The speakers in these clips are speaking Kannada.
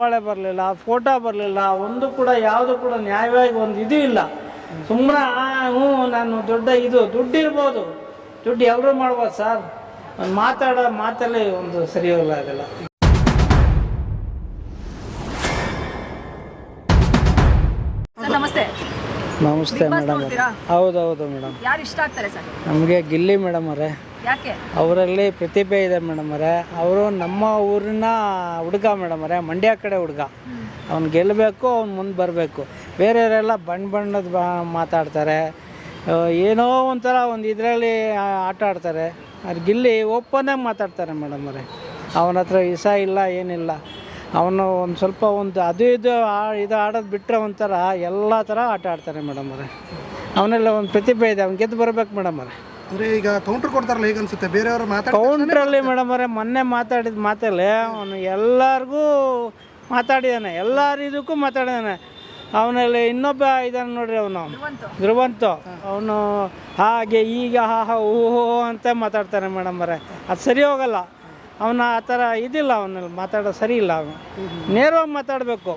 ಪಾಳೆ ಬರಲಿಲ್ಲ, ಫೋಟೋ ಬರಲಿಲ್ಲ, ಒಂದು ಕೂಡ ಯಾವುದು ಕೂಡ ನ್ಯಾಯವಾಗಿ ಒಂದು ಇದು ಇಲ್ಲ. ಸುಮ್ಮನೆ ಹ್ಞೂ ನಾನು ದುಡ್ಡು ಇರ್ಬೋದು, ದುಡ್ಡು ಎಲ್ಲರೂ ಮಾಡ್ಬೋದು ಸರ್. ಒಂದು ಮಾತಾಡೋ ಮಾತಲ್ಲಿ ಒಂದು ಸರಿ ಇಲ್ಲ ಅದೆಲ್ಲ. ನಮಸ್ತೆ. ನಮಸ್ತೆ ಮೇಡಮ್. ಹೌದೌದು ಮೇಡಮ್. ಯಾರು ಇಷ್ಟ ಆಗ್ತಾರೆ ಸರ್? ನಮಗೆ ಗಿಲ್ಲಿ ಮೇಡಮ್ ಅವರೇ. ಯಾಕೆ? ಅವರಲ್ಲಿ ಪ್ರತಿಭೆ ಇದೆ ಮೇಡಮ್ ಅವರೇ. ಅವರು ನಮ್ಮ ಊರಿನ ಹುಡುಗ ಮೇಡಮ್ ಅವರೇ, ಮಂಡ್ಯ ಕಡೆ ಹುಡುಗ. ಅವ್ನು ಗೆಲ್ಲಬೇಕು, ಅವ್ನು ಮುಂದೆ ಬರಬೇಕು. ಬೇರೆಯವರೆಲ್ಲ ಬಣ್ಣದ ಮಾತಾಡ್ತಾರೆ, ಏನೋ ಒಂಥರ ಒಂದು ಇದರಲ್ಲಿ ಆಟ ಆಡ್ತಾರೆ. ಅದು ಗಿಲ್ಲಿ ಓಪನ್ನಾಗಿ ಮಾತಾಡ್ತಾರೆ ಮೇಡಮ್ ಅವರೇ. ಅವನ ಹತ್ರ ಇಸ ಇಲ್ಲ, ಏನಿಲ್ಲ. ಅವನು ಒಂದು ಸ್ವಲ್ಪ ಅದು ಇದು ಆಡೋದು ಬಿಟ್ಟರೆ ಒಂಥರ ಎಲ್ಲ ಥರ ಆಟ ಆಡ್ತಾರೆ ಮೇಡಮ್ ಅವರೇ. ಅವನೆಲ್ಲ ಒಂದು ಪ್ರತಿಭೆ ಇದೆ, ಅವ್ನು ಗೆದ್ದು ಬರಬೇಕು ಮೇಡಮ್ ಅವರೇ. ಅಂದರೆ ಈಗ ಕೌಂಟ್ರ್ ಕೊಡ್ತಾರಲ್ಲ, ಹೇಗೆ ಅನಿಸುತ್ತೆ ಬೇರೆಯವರು ಕೌಂಟ್ರಲ್ಲಿ ಮೇಡಮ್ ಅವರೇ ಮೊನ್ನೆ ಮಾತಾಡಿದ ಮಾತಲ್ಲೇ ಅವನು ಎಲ್ಲರಿಗೂ ಮಾತಾಡಿದ್ದಾನೆ, ಎಲ್ಲರ ಇದಕ್ಕೂ ಮಾತಾಡಿದ್ದಾನೆ. ಅವನಲ್ಲಿ ಇನ್ನೊಬ್ಬ ಇದ್ದಾನೆ ನೋಡ್ರಿ, ಅವನು ಧ್ರುವಂತು. ಅವನು ಹಾಗೆ ಈಗ ಓಹೋ ಅಂತ ಮಾತಾಡ್ತಾನೆ ಮೇಡಮ್ ಅವರೇ. ಅದು ಸರಿ ಹೋಗಲ್ಲ. ಅವನ ಆ ಥರ ಇದಿಲ್ಲ, ಅವನಲ್ಲಿ ಮಾತಾಡೋ ಸರಿ ಇಲ್ಲ. ಅವನು ನೇರವಾಗಿ ಮಾತಾಡಬೇಕು,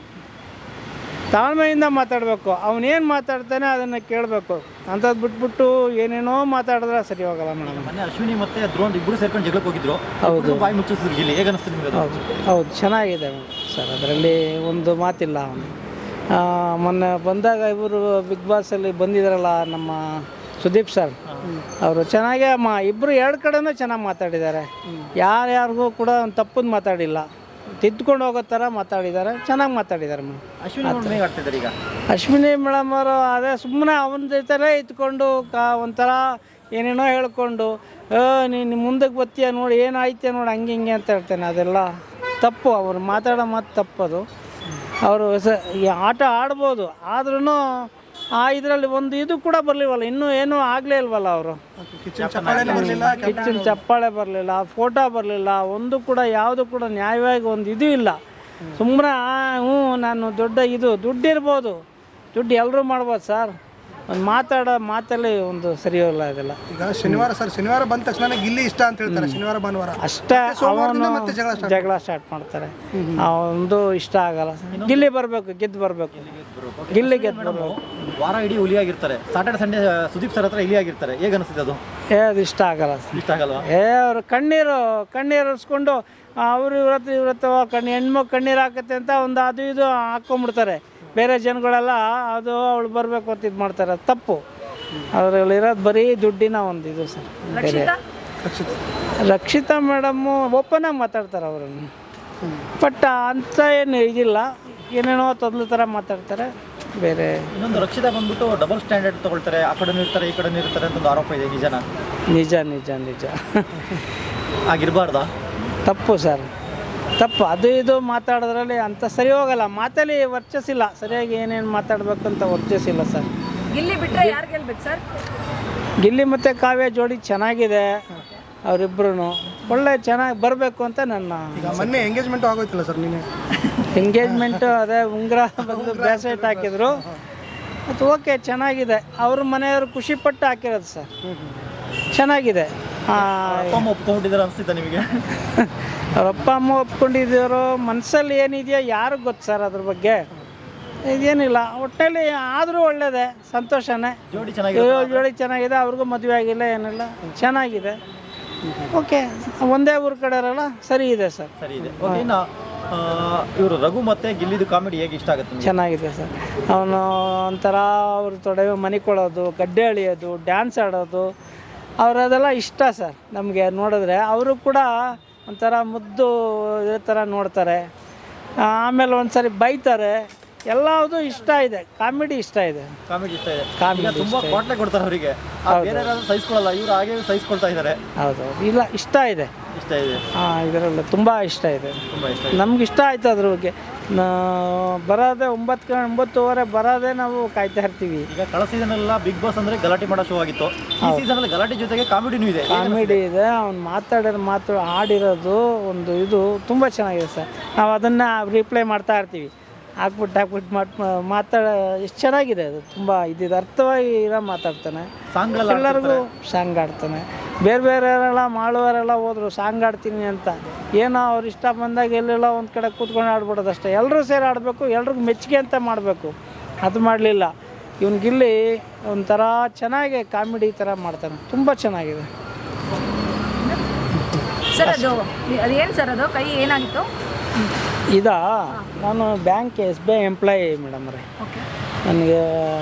ತಾಳ್ಮೆಯಿಂದ ಮಾತಾಡಬೇಕು. ಅವನೇನು ಮಾತಾಡ್ತಾನೆ ಅದನ್ನು ಕೇಳಬೇಕು. ಅಂಥದ್ದು ಬಿಟ್ಬಿಟ್ಟು ಏನೇನೋ ಮಾತಾಡಿದ್ರೆ ಸರಿ ಹೋಗಲ್ಲ ಮೇಡಮ್. ಮೊನ್ನೆ ಅಶ್ವಿನಿ ಮತ್ತು ಧ್ರುವಂತ್ ಇಬ್ಬರು ಸೇರ್ಕೊಂಡು ಜಗಳಕ್ಕೆ ಹೋಗಿದ್ರು. ಹೌದು, ಬಾಯಿ ಮುಚ್ಚಿಸಿದ್ರು ಗಿಲ್ಲಿ. ಹೇಗೆ ಅನಿಸ್ತು ನಿಮಗೆ? ಹೌದು ಚೆನ್ನಾಗಿದೆ ಸರ್, ಅದರಲ್ಲಿ ಒಂದು ಮಾತಿಲ್ಲ. ಅವನು ಮೊನ್ನೆ ಬಂದಾಗ ಇವರು ಬಿಗ್ ಬಾಸಲ್ಲಿ ಬಂದಿದ್ದಾರಲ್ಲ ನಮ್ಮ ಸುದೀಪ್ ಸರ್, ಅವರು ಚೆನ್ನಾಗೇ ಇಬ್ಬರು ಎರಡು ಕಡೆನೂ ಚೆನ್ನಾಗಿ ಮಾತಾಡಿದ್ದಾರೆ. ಯಾರ್ಯಾರಿಗೂ ಕೂಡ ಒಂದು ತಪ್ಪನ್ನು ಮಾತಾಡಿಲ್ಲ, ತಿದ್ದುಕೊಂಡು ಹೋಗೋ ಥರ ಮಾತಾಡಿದ್ದಾರೆ, ಚೆನ್ನಾಗಿ ಮಾತಾಡಿದ್ದಾರೆ ಮೇಡಮ್. ಅಶ್ವಿನಿ ಮೇಡಮ್ ಅವರು ಅದೇ ಸುಮ್ಮನೆ ಅವನ ಜೊತೆಲೇ ಇತ್ಕೊಂಡು ಒಂಥರ ಏನೇನೋ ಹೇಳ್ಕೊಂಡು ನೀನು ಮುಂದಕ್ಕೆ ಬರ್ತೀಯ ನೋಡಿ, ಏನಾಯ್ತೆ ನೋಡಿ, ಹಂಗೆ ಹಿಂಗೆ ಅಂತ ಹೇಳ್ತೇನೆ. ಅದೆಲ್ಲ ತಪ್ಪು, ಅವರು ಮಾತಾಡೋ ಮಾತು ತಪ್ಪದು. ಅವರು ಆಟ ಆಡ್ಬೋದು, ಆದ್ರೂ ಇದರಲ್ಲಿ ಒಂದು ಇದು ಕೂಡ ಬರಲಿಲ್ವಲ್ಲ, ಇನ್ನೂ ಏನೂ ಆಗಲೇ ಇಲ್ವಲ್ಲ. ಅವರು ಕಿಚ್ಚನ್ ಚಪ್ಪಾಳೆ ಬರಲಿಲ್ಲ, ಫೋಟೋ ಬರಲಿಲ್ಲ, ಒಂದು ಕೂಡ ಯಾವುದು ಕೂಡ ನ್ಯಾಯವಾಗಿ ಒಂದು ಇದು ಇಲ್ಲ. ಸುಮ್ಮನೆ ಹ್ಞೂ ನಾನು ದುಡ್ಡು ಇರ್ಬೋದು, ದುಡ್ಡು ಎಲ್ಲರೂ ಮಾಡ್ಬೋದು ಸರ್. ಒಂದು ಮಾತಾಡೋ ಮಾತಲ್ಲಿ ಒಂದು ಸರಿ ಇಲ್ಲ ಅದೆಲ್ಲ. ಈಗ ಶನಿವಾರ ಬಂದ ತಕ್ಷಣ ಗಿಲ್ಲಿ ಇಷ್ಟ ಅಂತ ಹೇಳ್ತಾರೆ, ಶನಿವಾರ ಭಾನುವಾರ ಅಷ್ಟೇ ಅವನು ಜಗಳ ಸ್ಟಾರ್ಟ್ ಮಾಡ್ತಾರೆ. ಒಂದು ಇಷ್ಟ ಆಗಲ್ಲ. ಗಿಲ್ಲಿ ಬರಬೇಕು, ಗೆದ್ದು ಬರಬೇಕು, ಗಿಲ್ಲಿ ಗೆದ್ದು ಬರಬೇಕು. ವಾರ ಇಡೀ ಹುಲಿಯಾಗಿರ್ತಾರೆ, ಸಾಟರ್ಡೆ ಸಂಡೇ ಸುದೀಪ್ ಸರ್ ಹತ್ರ ಇಲಿಯಾಗಿರ್ತಾರೆ. ಹೇಗೆ ಅನಿಸುತ್ತೆ ಅದು? ಅದು ಇಷ್ಟ ಆಗಲ್ಲ. ಇಷ್ಟ ಆಗಲ್ವಾ? ಅವರು ಕಣ್ಣೀರು ಹರಿಸ್ಕೊಂಡು ಅವರು ಇವತ್ತು ಹೆಣ್ಮಕ್ಳು ಕಣ್ಣೀರು ಹಾಕತ್ತೆ ಅಂತ ಒಂದು ಅದು ಇದು ಹಾಕ್ಕೊಂಬಿಡ್ತಾರೆ. ಬೇರೆ ಜನಗಳೆಲ್ಲ ಅದು ಅವಳು ಬರಬೇಕು ಅಂತ ಇದು ಮಾಡ್ತಾರೆ. ಅದು ತಪ್ಪು. ಅದರಲ್ಲಿರೋದು ಬರೀ ದುಡ್ಡಿನ ಒಂದು ಇದು ಸರ್. ಬೇರೆ ರಕ್ಷಿತಾ ಮೇಡಮ್ಮು ಓಪನ್ನಾಗಿ ಮಾತಾಡ್ತಾರೆ ಅವರನ್ನು, ಬಟ್ ಅಂತ ಏನು ಇದಿಲ್ಲ, ಏನೇನೋ ತೊದಲು ಥರ ಮಾತಾಡ್ತಾರೆ. ಬೇರೆ ಇನ್ನೊಂದು ರಕ್ಷಿತಾ ಬಂದ್ಬಿಟ್ಟು ಡಬಲ್ ಸ್ಟ್ಯಾಂಡರ್ಡ್ ತೊಗೊಳ್ತಾರೆ, ಆ ಕಡೆನೂ ಇರ್ತಾರೆ ಈ ಕಡೆನೂ ಇರ್ತಾರೆ ಅಂತ ಒಂದು ಆರೋಪ ಇದೆ. ನಿಜನಾ? ನಿಜ ಆಗಿರಬಾರ್ದಾ? ತಪ್ಪು ಸರ್, ತಪ್ಪು. ಅದು ಇದು ಮಾತಾಡೋದ್ರಲ್ಲಿ ಅಂತ ಸರಿ ಹೋಗಲ್ಲ. ಮಾತಲ್ಲಿ ವರ್ಚಸ್ಸಿಲ್ಲ, ಸರಿಯಾಗಿ ಏನೇನು ಮಾತಾಡಬೇಕಂತ ವರ್ಚಸ್ಸಿಲ್ಲ ಸರ್. ಗಿಲ್ಲಿ ಬಿಟ್ಟರೆ ಯಾರು ಗೆಲ್ಬೇಕು ಸರ್? ಗಿಲ್ಲಿ ಮತ್ತು ಕಾವ್ಯ ಜೋಡಿ ಚೆನ್ನಾಗಿದೆ, ಅವರಿಬ್ಬರೂ ಒಳ್ಳೆ ಚೆನ್ನಾಗಿ ಬರಬೇಕು ಅಂತ ನನ್ನ. ಈಗ ಮೊನ್ನೆ ಎಂಗೇಜ್ಮೆಂಟು ಆಗೋಯ್ತಲ್ಲ ಸರ್, ನೀನು ಎಂಗೇಜ್ಮೆಂಟು ಅದೇ ಉಂಗುರ ಬಂದು ಬ್ಯಾಸೆಟ್ ಹಾಕಿದ್ರು, ಅದು ಓಕೆ ಚೆನ್ನಾಗಿದೆ. ಅವ್ರ ಮನೆಯವರು ಖುಷಿಪಟ್ಟು ಹಾಕಿರೋದು ಸರ್, ಚೆನ್ನಾಗಿದೆ. ಒಪ್ಕೊಂಡಿದ್ದಾರೆ ಅನಿಸ್ತಿದ್ದ ನಿಮಗೆ? ಅವ್ರ ಅಪ್ಪ ಅಮ್ಮ ಒಪ್ಕೊಂಡಿದ್ದಾರೋ, ಮನಸ್ಸಲ್ಲಿ ಏನಿದೆಯೋ ಯಾರಿಗೆ ಗೊತ್ತು ಸರ್ ಅದ್ರ ಬಗ್ಗೆ. ಇದೇನಿಲ್ಲ, ಒಟ್ಟಿನಲ್ಲಿ ಆದರೂ ಒಳ್ಳೆಯದೇ, ಸಂತೋಷನೇ. ಜೋಡಿ ಚೆನ್ನಾಗಿದೆ. ಅವ್ರಿಗೂ ಮದುವೆ ಆಗಿಲ್ಲ, ಏನಿಲ್ಲ, ಚೆನ್ನಾಗಿದೆ. ಓಕೆ, ಒಂದೇ ಊರ ಕಡೆ ಇರಲ್ಲ, ಸರಿ ಇದೆ ಸರ್. ಸರಿ ಇದೆ. ಇವರು ರಘು ಮತ್ತು ಗಿಲ್ಲಿದು ಕಾಮಿಡಿ ಹೇಗೆ ಇಷ್ಟ ಆಗುತ್ತೆ? ಚೆನ್ನಾಗಿದೆ ಸರ್. ಅವನು ಒಂಥರ ಅವ್ರ ತೊಡೆ ಮನಿಕೊಳ್ಳೋದು, ಗಡ್ಡೆ ಎಳಿಯೋದು, ಡ್ಯಾನ್ಸ್ ಆಡೋದು, ಅವರದೆಲ್ಲ ಇಷ್ಟ ಸರ್ ನಮಗೆ ನೋಡಿದ್ರೆ. ಅವರು ಕೂಡ ಒಂಥರ ಮುದ್ದು ಇದೇ ಥರ ನೋಡ್ತಾರೆ. ಆಮೇಲೆ ಒಂದ್ಸರಿ ಬೈತಾರೆ. ಎಲ್ಲವುದು ಇಷ್ಟ ಇದೆ. ಕಾಮಿಡಿ ಇಷ್ಟ ಇದೆ. ಕಾಮಿಡಿ ತುಂಬ ಕ್ವಾಟ್ಲೆ ಕೊಡ್ತಾರೆ ಅವರಿಗೆ. ಬೇರೆ ಸಹಿಸ್ಕೊಳ್ಳಲ್ಲ, ಇವರು ಹಾಗೆ ಸಹಿಸ್ಕೊಳ್ತಾ ಇದ್ದಾರೆ. ಹೌದು, ಇಲ್ಲ ಇಷ್ಟ ಇದೆ. ಇದರಲ್ಲಿ ತುಂಬ ಇಷ್ಟ ಇದೆ. ನಮ್ಗೆ ಇಷ್ಟ ಆಯ್ತು ಅದ್ರ ಬಗ್ಗೆ. ಬರೋದೇ 9:30 ಬರೋದೇ ನಾವು ಕಾಯ್ತಾ ಇರ್ತೀವಿ. ಈಗ ಕಳೆದ ಸೀಸನ್ ಎಲ್ಲ ಬಿಗ್ ಬಾಸ್ ಅಂದರೆ ಗಲಾಟೆ ಮಾಡೋ ಶೋ ಆಗಿತ್ತು. ಈ ಸೀಸನಲ್ಲಿ ಗಲಾಟೆ ಜೊತೆಗೆ ಕಾಮಿಡಿನೂ ಇದೆ. ಕಾಮಿಡಿ ಇದೆ. ಅವ್ನು ಮಾತಾಡೋದು ಆಡಿರೋದು ಒಂದು ಇದು ತುಂಬ ಚೆನ್ನಾಗಿದೆ ಸರ್. ನಾವು ಅದನ್ನು ರಿಪ್ಲೈ ಮಾಡ್ತಾ ಇರ್ತೀವಿ. ಹಾಕ್ಬಿಟ್ಟು ಎಷ್ಟು ಚೆನ್ನಾಗಿದೆ ಅದು. ತುಂಬ ಇದಿದೆ, ಅರ್ಥವಾಗಿ ಇರೋ ಮಾತಾಡ್ತಾನೆ. ಎಲ್ಲರಿಗೂ ಸಾಂಗ್ ಆಡ್ತಾನೆ. ಬೇರೆ ಬೇರೆಯವರೆಲ್ಲ ಮಾಡುವವರೆಲ್ಲ ಹೋದ್ರು ಸಾಂಗ್ ಆಡ್ತೀನಿ ಅಂತ, ಏನೋ ಅವ್ರು ಇಷ್ಟ ಬಂದಾಗ ಎಲ್ಲೆಲ್ಲ ಒಂದು ಕಡೆ ಕೂತ್ಕೊಂಡು ಆಡ್ಬಿಡೋದು ಅಷ್ಟೇ. ಎಲ್ಲರೂ ಸೇರಿ ಆಡಬೇಕು, ಎಲ್ರಿಗೂ ಮೆಚ್ಚುಗೆ ಅಂತ ಮಾಡಬೇಕು, ಅದು ಮಾಡಲಿಲ್ಲ. ಇವನು ಗಿಲ್ಲಿ ಒಂಥರ ಚೆನ್ನಾಗಿ ಕಾಮಿಡಿ ಥರ ಮಾಡ್ತಾನೆ, ತುಂಬ ಚೆನ್ನಾಗಿದೆ. ಸರ್ ಅದೇನು ಸರ್ ಅದು ಕೈ ಏನಾಗಿತ್ತು? ಇದಾ, ನಾನು ಬ್ಯಾಂಕ್ SBI ಎಂಪ್ಲಾಯಿ ಮೇಡಮ್ ರೇ. ಓಕೆ. ನನಗೆ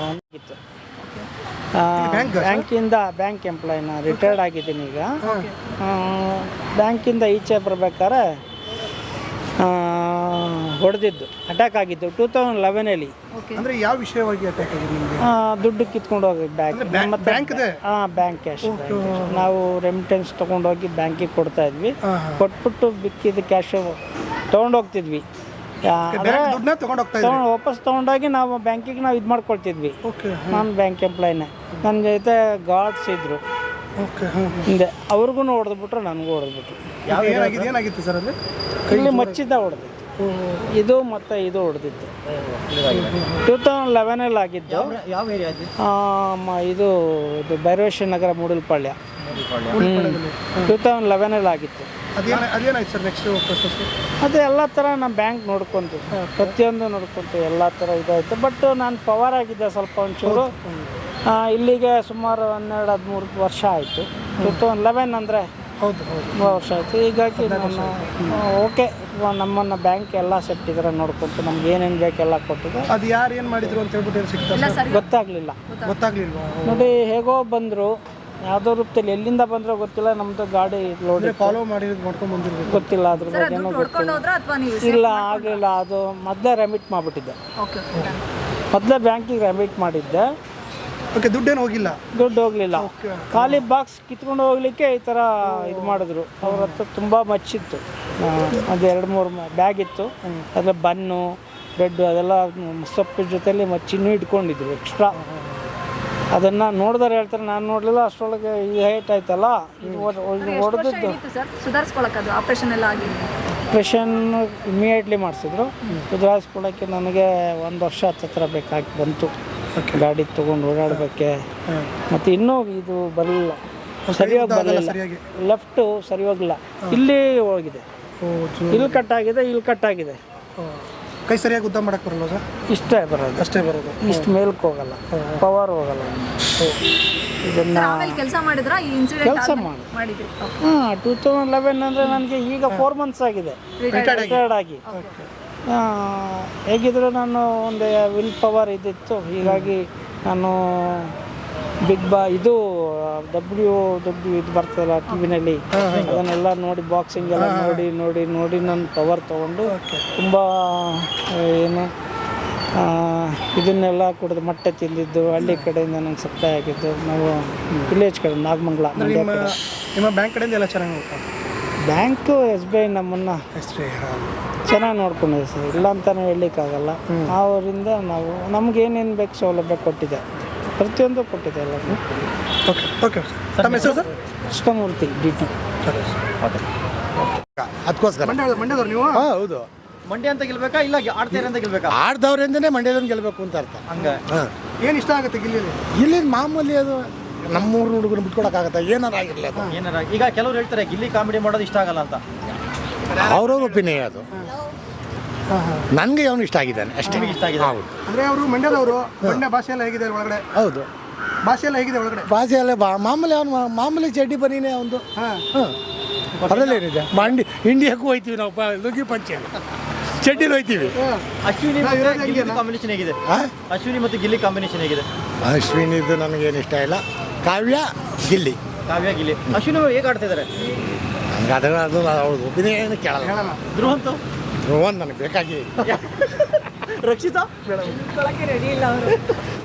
ಇತ್ತು ಬ್ಯಾಂಕಿಂದ, ಬ್ಯಾಂಕ್ ಎಂಪ್ಲಾಯಿನ ರಿಟೈರ್ಡ್ ಆಗಿದ್ದೀನಿ ಈಗ. ಬ್ಯಾಂಕಿಂದ ಈಚೆ ಬರ್ಬೇಕಾದ್ರೆ ಹೊಡೆದಿದ್ದು, ಅಟ್ಯಾಕ್ ಆಗಿದ್ದು 2011 ಅಂದ್ರೆ ಯಾವ ವಿಷಯವಾಗಿ ಅಟ್ಯಾಕ್ ಆಗಿದೆ ನಿಮಗೆ? ದುಡ್ಡು ಕಿತ್ಕೊಂಡು ಹೋಗಿ ಬ್ಯಾಂಕ್ ಬ್ಯಾಂಕ್ ಕ್ಯಾಶ್. ನಾವು ರೆಮಿಟೆನ್ಸ್ ತೊಗೊಂಡೋಗಿ ಬ್ಯಾಂಕಿಗೆ ಕೊಡ್ತಾ ಇದ್ವಿ, ಕೊಟ್ಬಿಟ್ಟು ಬಿಕ್ಕಿದ ಕ್ಯಾಶು ತೊಗೊಂಡೋಗ್ತಿದ್ವಿ. ವಾಪಸ್ ತೊಗೊಂಡೋಗಿ ನಾವು ಬ್ಯಾಂಕಿಗೆ ನಾವು ಇದು ಮಾಡ್ಕೊಳ್ತಿದ್ವಿ. ನಾನು ಬ್ಯಾಂಕ್ ಎಂಪ್ಲಾಯಿನೇ, ನನ್ನ ಜೊತೆ ಗಾರ್ಡ್ಸ್ ಇದ್ದರು ಹಿಂದೆ, ಅವ್ರಿಗೂ ಹೊಡೆದ್ಬಿಟ್ರು, ನನಗೂ ಹೊಡೆದ್ಬಿಟ್ರು. ಏನಾಗಿತ್ತು ಸರ್ ಅಲ್ಲಿ? ಇಲ್ಲಿ ಮಚ್ಚಿದ್ದ ಹೊಡೆದಿತ್ತು, ಇದು ಮತ್ತು ಇದು ಹೊಡೆದಿತ್ತು. 2011 ಆಗಿದ್ದು. ಯಾವ ಏರಿಯಾ? ಇದು ಭೈರವೇಶ್ವರ ನಗರ ಮೂಡಲ್ಪಾಳ್ಯ. 2011 ಆಗಿತ್ತು. ಅದೇನಾಯ್ತು ಸರ್ ನೆಕ್ಸ್ಟ್ ಪ್ರೊಸೆಸ್? ಅದೇ ಎಲ್ಲ ಥರ ನಮ್ಮ ಬ್ಯಾಂಕ್ ನೋಡ್ಕೊಂತು, ಪ್ರತಿಯೊಂದು ನೋಡ್ಕೊಂತು, ಎಲ್ಲ ಥರ ಇದಾಯಿತು. ಬಟ್ ನಾನು ಪವರ್ ಆಗಿದ್ದೆ ಸ್ವಲ್ಪ ಒಂಚೂರು. ಇಲ್ಲಿಗೆ ಸುಮಾರು 12-13 ವರ್ಷ ಆಯಿತು. 2011 ಅಂದರೆ ಹೌದು 3 ವರ್ಷ ಆಯಿತು. ಹೀಗಾಗಿ ನಾನು ಓಕೆ, ನಮ್ಮನ್ನು ಬ್ಯಾಂಕ್ ಎಲ್ಲ ಸೆಟ್ ಇದ್ರೆ ನೋಡ್ಕೊಂತು, ನಮ್ಗೆ ಏನೇನು ಬೇಕೆಲ್ಲ ಕೊಟ್ಟಿದೆ. ಅದು ಯಾರು ಏನು ಮಾಡಿದ್ರು ಅಂತ ಹೇಳ್ಬಿಟ್ಟು ಏನು ಸಿಗ್ತದೆ ಗೊತ್ತಾಗಲಿಲ್ಲ. ಗೊತ್ತಾಗ್ಲಿಲ್ವಾ? ನೋಡಿ, ಹೇಗೋ ಬಂದರು, ಯಾವುದೋ ರೂಪದಲ್ಲಿ ಎಲ್ಲಿಂದ ಬಂದರೂ ಗೊತ್ತಿಲ್ಲ. ನಮ್ಮದು ಗಾಡಿ ಲೋಡ್ ಫಾಲೋ ಮಾಡಿರೋದು ಮಾಡ್ಕೊಂಡು ಬಂದಿರ್ಬೇಕು. ಗೊತ್ತಿಲ್ಲ, ಅದ್ರ ಬಗ್ಗೆನೂ ಗೊತ್ತಿಲ್ಲ. ಇಲ್ಲ, ಆಗಲಿಲ್ಲ. ಅದು ಮೊದಲೇ ರೆಮಿಟ್ ಮಾಡಿಬಿಟ್ಟಿದ್ದೆ, ಮೊದಲೇ ಬ್ಯಾಂಕಿಗೆ ರೆಮಿಟ್ ಮಾಡಿದ್ದೆ. ಓಕೆ. ದುಡ್ಡೇನು ಹೋಗಿಲ್ಲ? ದುಡ್ಡು ಹೋಗಲಿಲ್ಲ. ಖಾಲಿ ಬಾಕ್ಸ್ ಕಿತ್ಕೊಂಡು ಹೋಗ್ಲಿಕ್ಕೆ ಈ ಥರ ಇದು ಮಾಡಿದ್ರು. ಅವ್ರ ಹತ್ರ ತುಂಬ ಮಚ್ಚಿತ್ತು. ಅದು 2-3 ಬ್ಯಾಗ್ ಇತ್ತು, ಅದ್ರ ಬನ್ನು, ಬ್ರೆಡ್ಡು ಅದೆಲ್ಲ ಸೊಪ್ಪು ಜೊತೆಲಿ ಮಚ್ಚಿನೂ ಇಟ್ಕೊಂಡಿದ್ರು ಎಕ್ಸ್ಟ್ರಾ. ಅದನ್ನು ನೋಡಿದ್ರೆ ಹೇಳ್ತಾರೆ, ನಾನು ನೋಡಲಿಲ್ಲ. ಅಷ್ಟರೊಳಗೆ ಇದು ಹೈಟ್ ಆಯ್ತಲ್ಲ, ಹೊಡೆದಿದ್ದು. ಆಪ್ರೇಷನ್ ಇಮಿಡಿಯೇಟ್ಲಿ ಮಾಡಿಸಿದ್ರು. ಸುಧಾರಿಸ್ಕೊಳ್ಳೋಕ್ಕೆ ನನಗೆ 1 ವರ್ಷ ಹತ್ತಿರ ಬೇಕಾಗಿ ಬಂತು. ಗಾಡಿ ತೊಗೊಂಡು ಓಡಾಡಬೇಕೆ, ಮತ್ತು ಇನ್ನೂ ಇದು ಬರಲಿಲ್ಲ, ಸರಿಯಾಗಿ ಬರಲಿಲ್ಲ. ಲೆಫ್ಟು ಸರಿ ಹೋಗಿಲ್ಲ, ಇಲ್ಲಿ ಹೋಗಿದೆ, ಇಲ್ಲಿ ಕಟ್ಟಾಗಿದೆ, ಇಲ್ಲಿ ಕಟ್ಟಾಗಿದೆ. ಕೈ ಸರಿಯಾಗಿ ಉದ್ದ ಮಾಡಕ್ಕೆ ಬರಲ್ಲ ಸರ್? ಇಷ್ಟೇ ಬರೋದು, ಅಷ್ಟೇ ಬರೋದು. ಇಷ್ಟು ಮೇಲಕ್ಕೆ ಹೋಗಲ್ಲ, ಪವರ್ ಹೋಗಲ್ಲ. ಇದನ್ನು ಕೆಲಸ ಮಾಡಿದ್ರ? ಕೆಲಸ ಮಾಡಿ 2011 ಅಂದರೆ ನನಗೆ ಈಗ 4 ಮಂತ್ಸ್ ಆಗಿದೆ ರಿಟೈರ್ಡ್ ಆಗಿ. ಹೇಗಿದ್ರು ನಾನು ಒಂದು ವಿಲ್ ಪವರ್ ಇದಿತ್ತು. ಹೀಗಾಗಿ ನಾನು ಇದು ಇದು ಬರ್ತದಲ್ಲ TV-ನಲ್ಲಿ, ಅದನ್ನೆಲ್ಲ ನೋಡಿ, ಬಾಕ್ಸಿಂಗ್ ಎಲ್ಲ ನೋಡಿ ನೋಡಿ ನೋಡಿ ನನ್ನ ಪವರ್ ತೊಗೊಂಡು ತುಂಬ ಏನು ಇದನ್ನೆಲ್ಲ ಕುಡಿದು ಮೊಟ್ಟೆ ತಿಂದಿದ್ದು. ಹಳ್ಳಿ ಕಡೆಯಿಂದ ನಂಗೆ ಸಪ್ಲೈ ಆಗಿದ್ದು. ನಾವು ವಿಲೇಜ್ ಕಡೆ, ನಾಗಮಂಗಲ, ಮಂಡ್ಯ ಕಡೆ. ನಿಮ್ಮ ಬ್ಯಾಂಕ್ ಕಡೆಯಿಂದ ಎಲ್ಲ ಚೆನ್ನಾಗಿ ನೋಡ್ತಾರೆ? ಬ್ಯಾಂಕು SBI ನಮ್ಮನ್ನು ಚೆನ್ನಾಗಿ ನೋಡ್ಕೊಂಡಿದೆ ಸರ್, ಇಲ್ಲ ಅಂತಲೂ ಹೇಳಲಿಕ್ಕಾಗಲ್ಲ. ಅವರಿಂದ ನಾವು ನಮ್ಗೆ ಏನೇನು ಬೇಕು ಸೌಲಭ್ಯ ಕೊಟ್ಟಿದೆ, ಪ್ರತಿಯೊಂದು ಕೊಟ್ಟಿದೆ ಎಲ್ಲ. Okay okay. ತಮ್ಮ ಹೆಸರು ಸರ್? ಕೃಷ್ಣಮೂರ್ತಿ DT. ಅದಕ್ಕೋಸ್ಕರ ಮಂಡ್ಯದವ್ರು ನೀವು? ಹೌದು. ಮಂಡ್ಯ ಅಂತ ಗೆಲ್ಬೇಕಾ ಇಲ್ಲ ಆಡ್ತಾರೆ ಅಂತ ಗೆಲ್ಬೇಕಾ? ಆಡ್ದವ್ರಿಂದನೇ ಮಂಡ್ಯದವ್ರು ಗೆಲ್ಬೇಕು ಅಂತ ಅರ್ಥ. ಹಂಗೆ ಏನು ಇಷ್ಟ ಆಗುತ್ತೆ ಗಿಲ್ಲಿಲಿ? ಇಲ್ಲಿ ಮಾಮೂಲಿ ಅದು ನಮ್ಮೂರು ಹುಡುಗರು ಬಿಟ್ಕೊಡಕ್ಕಾಗತ್ತ, ಏನಾರು ಆಗಿರಲಿ ಅದು. ಏನಾರ ಈಗ ಕೆಲವ್ರು ಹೇಳ್ತಾರೆ ಗಿಲ್ಲಿ ಕಾಮಿಡಿ ಮಾಡೋದು ಇಷ್ಟ ಆಗಲ್ಲ ಅಂತ. ಅವ್ರವ್ರ ಒಪಿನಿಯನ್ ಅದು. ನನಗೆ ಅವನು ಇಷ್ಟ ಆಗಿದ್ದಾನೆ ಅಷ್ಟೇ. ಇಷ್ಟ ಆಗಿದೆ. ಹೌದು. ಅಂದರೆ ಅವರು ಮಂಡ್ಯದವರು. ಮಂಡ್ಯ ಭಾಷೆ ಎಲ್ಲ ಹೇಗಿದೆ ಒಳಗಡೆ? ಹೌದು, ಭಾಷೆ ಎಲ್ಲ ಹೇಗಿದೆ ಒಳಗಡೆ? ಭಾಷೆ ಎಲ್ಲ ಮಾಮೂಲಿ ಅವನು ಮಾಮೂಲಿ ಚಡ್ಡಿ ಬನೀನೇ ಒಂದು. ಅದರಲ್ಲೇನಿದೆ, ಇಂಡಿಯಾಕ್ಕೂ ಹೋಯ್ತೀವಿ ನಾವು, ಲುಂಗಿ ಪಂಚೆ ಚಡ್ಡಿಲಿ ಹೋಯ್ತೀವಿ. ಅಶ್ವಿನಿ ಕಾಂಬಿನೇಷನ್ ಹೇಗಿದೆ? ಅಶ್ವಿನಿ ಮತ್ತು ಗಿಲ್ಲಿ ಕಾಂಬಿನೇಷನ್ ಹೇಗಿದೆ? ಅಶ್ವಿನಿದು ನನಗೇನು ಇಷ್ಟ ಇಲ್ಲ. ಕಾವ್ಯ ಗಿಲ್ಲಿ. ಕಾವ್ಯ ಗಿಲ್ಲಿ. ಅಶ್ವಿನಿ ಅವರು ಹೇಗೆ ಆಡ್ತಾ ಇದ್ದಾರೆ? ಹಂಗೆ ಅದು ಅವ್ರ ಒಪಿನಿಯನ್ ಕೇಳಲ್ಲ. ಧ್ರುವಂತ ಧ್ರುವನ್ ನನಗೆ ಬೇಕಾಗಿ. ರಕ್ಷಿತಾ ರೆಡಿ ಇಲ್ಲ ಅವರು.